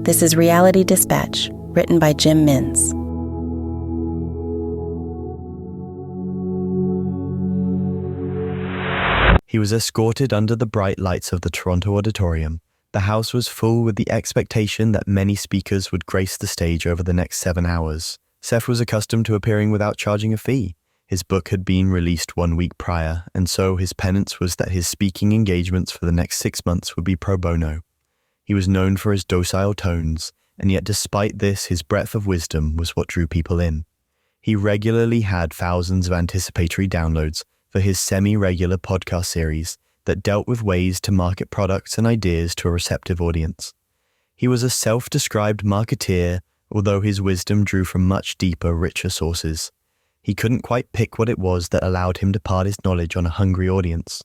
This is Reality Dispatch, written by Jim Mins. He was escorted under the bright lights of the Toronto auditorium. The house was full with the expectation that many speakers would grace the stage over the next 7 hours. Seth was accustomed to appearing without charging a fee. His book had been released 1 week prior, and so his penance was that his speaking engagements for the next 6 months would be pro bono. He was known for his docile tones, and yet despite this, his breadth of wisdom was what drew people in. He regularly had thousands of anticipatory downloads for his semi-regular podcast series that dealt with ways to market products and ideas to a receptive audience. He was a self-described marketeer, although his wisdom drew from much deeper, richer sources. He couldn't quite pick what it was that allowed him to part his knowledge on a hungry audience.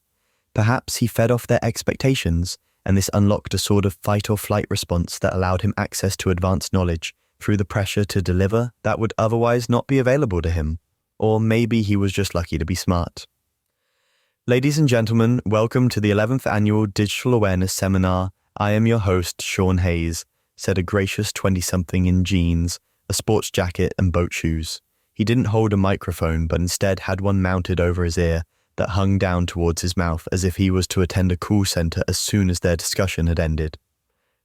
Perhaps he fed off their expectations, and this unlocked a sort of fight-or-flight response that allowed him access to advanced knowledge through the pressure to deliver that would otherwise not be available to him. Or maybe he was just lucky to be smart. Ladies and gentlemen, welcome to the 11th Annual Digital Awareness Seminar. I am your host, Sean Hayes, said a gracious 20-something in jeans, a sports jacket and boat shoes. He didn't hold a microphone, but instead had one mounted over his ear that hung down towards his mouth as if he was to attend a call center as soon as their discussion had ended.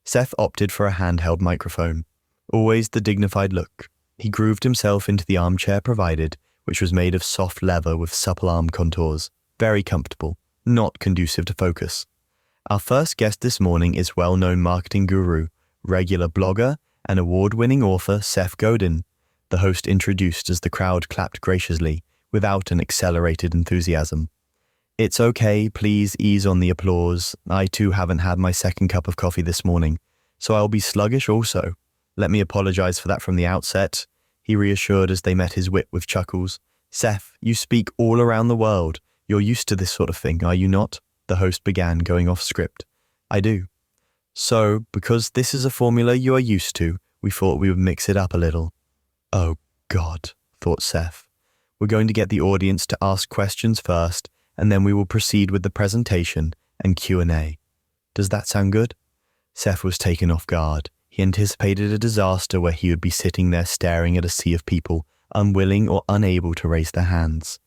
Seth opted for a handheld microphone. Always the dignified look. He grooved himself into the armchair provided, which was made of soft leather with supple arm contours. Very comfortable, not conducive to focus. Our first guest this morning is well-known marketing guru, regular blogger, and award-winning author Seth Godin. The host introduced as the crowd clapped graciously, without an accelerated enthusiasm. It's okay, please ease on the applause. I too haven't had my second cup of coffee this morning, so I'll be sluggish also. Let me apologize for that from the outset, he reassured as they met his wit with chuckles. Seth, you speak all around the world. You're used to this sort of thing, are you not? The host began, going off script. I do. So, because this is a formula you are used to, we thought we would mix it up a little. Oh, God, thought Seth. We're going to get the audience to ask questions first, and then we will proceed with the presentation and Q&A. Does that sound good? Seth was taken off guard. He anticipated a disaster where he would be sitting there staring at a sea of people, unwilling or unable to raise their hands.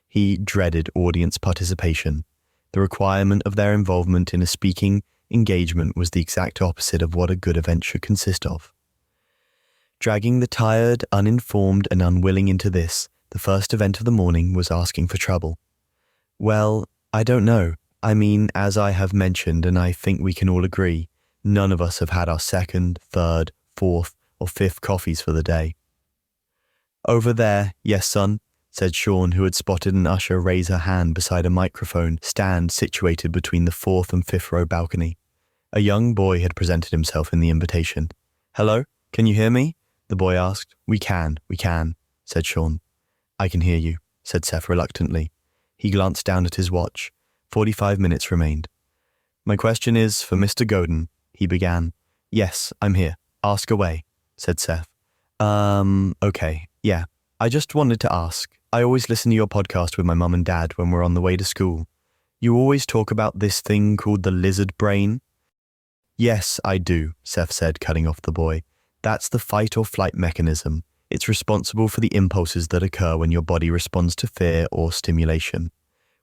He dreaded audience participation. The requirement of their involvement in a speaking engagement was the exact opposite of what a good event should consist of. Dragging the tired, uninformed, and unwilling into this, the first event of the morning was asking for trouble. Well, I don't know. I mean, as I have mentioned, and I think we can all agree, none of us have had our second, third, fourth, or fifth coffees for the day. Over there, yes, son, said Sean, who had spotted an usher raise her hand beside a microphone stand situated between the fourth and fifth row balcony. A young boy had presented himself in the invitation. Hello, can you hear me? The boy asked. We can, said Sean. I can hear you, said Seth reluctantly. He glanced down at his watch. 45 minutes remained. My question is for Mr. Godin, he began. Yes, I'm here. Ask away, said Seth. Okay, yeah. I just wanted to ask. I always listen to your podcast with my mum and dad when we're on the way to school. You always talk about this thing called the lizard brain. Yes, I do, Seth said, cutting off the boy. That's the fight or flight mechanism. It's responsible for the impulses that occur when your body responds to fear or stimulation.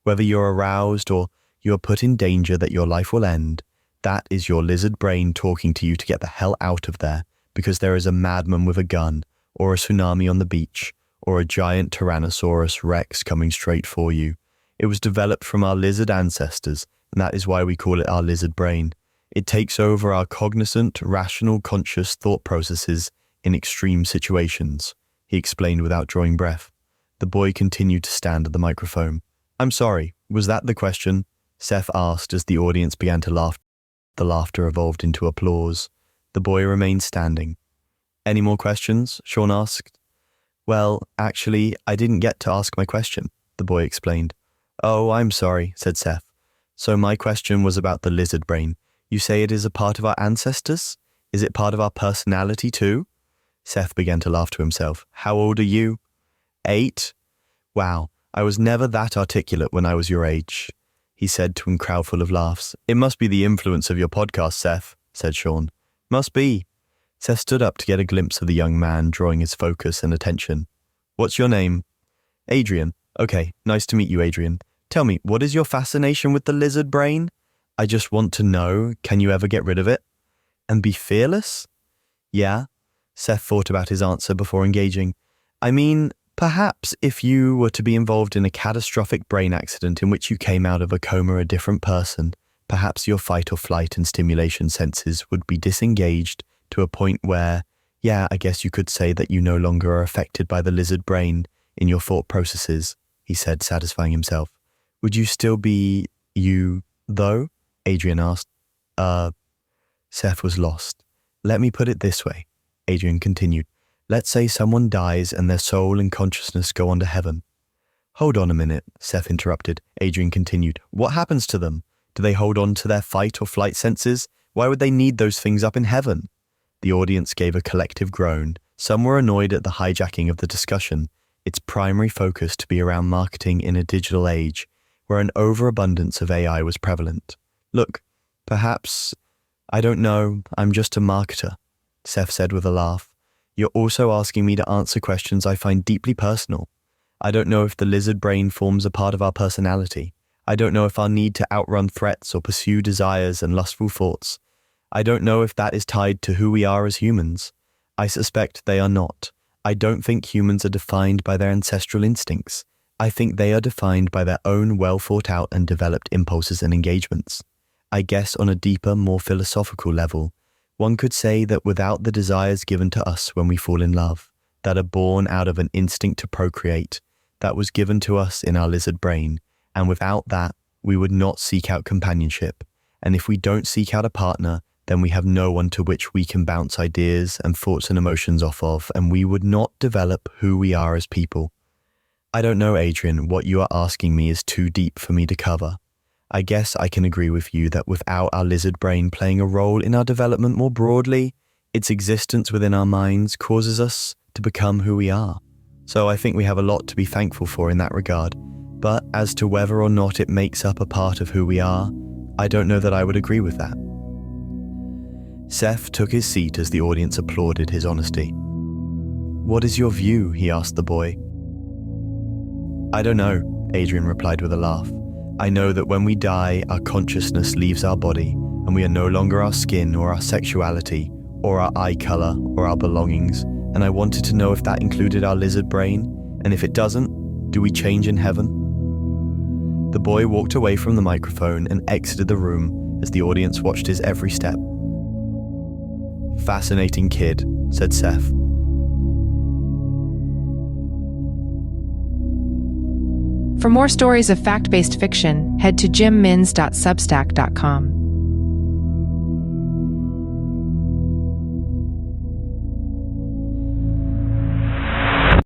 Whether you're aroused or you're put in danger that your life will end, that is your lizard brain talking to you to get the hell out of there because there is a madman with a gun or a tsunami on the beach, or a giant Tyrannosaurus Rex coming straight for you. It was developed from our lizard ancestors, and that is why we call it our lizard brain. It takes over our cognizant, rational, conscious thought processes in extreme situations, he explained without drawing breath. The boy continued to stand at the microphone. I'm sorry, was that the question? Seth asked as the audience began to laugh. The laughter evolved into applause. The boy remained standing. Any more questions? Sean asked. Well, actually, I didn't get to ask my question, the boy explained. Oh, I'm sorry, said Seth. So my question was about the lizard brain. You say it is a part of our ancestors? Is it part of our personality too? Seth began to laugh to himself. How old are you? 8? Wow, I was never that articulate when I was your age, he said to a crowd full of laughs. It must be the influence of your podcast, Seth, said Sean. Must be. Seth stood up to get a glimpse of the young man, drawing his focus and attention. "What's your name?" "Adrian." "Okay, nice to meet you, Adrian. Tell me, what is your fascination with the lizard brain? I just want to know, can you ever get rid of it? And be fearless?" "Yeah." Seth thought about his answer before engaging. "I mean, perhaps if you were to be involved in a catastrophic brain accident in which you came out of a coma a different person, perhaps your fight or flight and stimulation senses would be disengaged to a point where, yeah, I guess you could say that you no longer are affected by the lizard brain in your thought processes," he said, satisfying himself. "Would you still be you, though?" Adrian asked. Seth was lost. "Let me put it this way," Adrian continued. "Let's say someone dies and their soul and consciousness go on to heaven." "Hold on a minute," Seth interrupted. Adrian continued. "What happens to them? Do they hold on to their fight or flight senses? Why would they need those things up in heaven?" The audience gave a collective groan. Some were annoyed at the hijacking of the discussion, its primary focus to be around marketing in a digital age, where an overabundance of AI was prevalent. "Look, perhaps, I don't know, I'm just a marketer," Seth said with a laugh. "You're also asking me to answer questions I find deeply personal. I don't know if the lizard brain forms a part of our personality. I don't know if our need to outrun threats or pursue desires and lustful thoughts. I don't know if that is tied to who we are as humans. I suspect they are not. I don't think humans are defined by their ancestral instincts. I think they are defined by their own well-thought-out and developed impulses and engagements. I guess on a deeper, more philosophical level, one could say that without the desires given to us when we fall in love, that are born out of an instinct to procreate, that was given to us in our lizard brain, and without that, we would not seek out companionship. And if we don't seek out a partner, then we have no one to which we can bounce ideas and thoughts and emotions off of, and we would not develop who we are as people. I don't know, Adrian, what you are asking me is too deep for me to cover. I guess I can agree with you that without our lizard brain playing a role in our development more broadly, its existence within our minds causes us to become who we are. So I think we have a lot to be thankful for in that regard. But as to whether or not it makes up a part of who we are, I don't know that I would agree with that. Seth took his seat as the audience applauded his honesty. "What is your view?" he asked the boy. "I don't know," Adrian replied with a laugh. "I know that when we die, our consciousness leaves our body, and we are no longer our skin or our sexuality, or our eye color or our belongings, and I wanted to know if that included our lizard brain, and if it doesn't, do we change in heaven?" The boy walked away from the microphone and exited the room as the audience watched his every step. "Fascinating kid," said Seth. For more stories of fact-based fiction, head to jimmins.substack.com.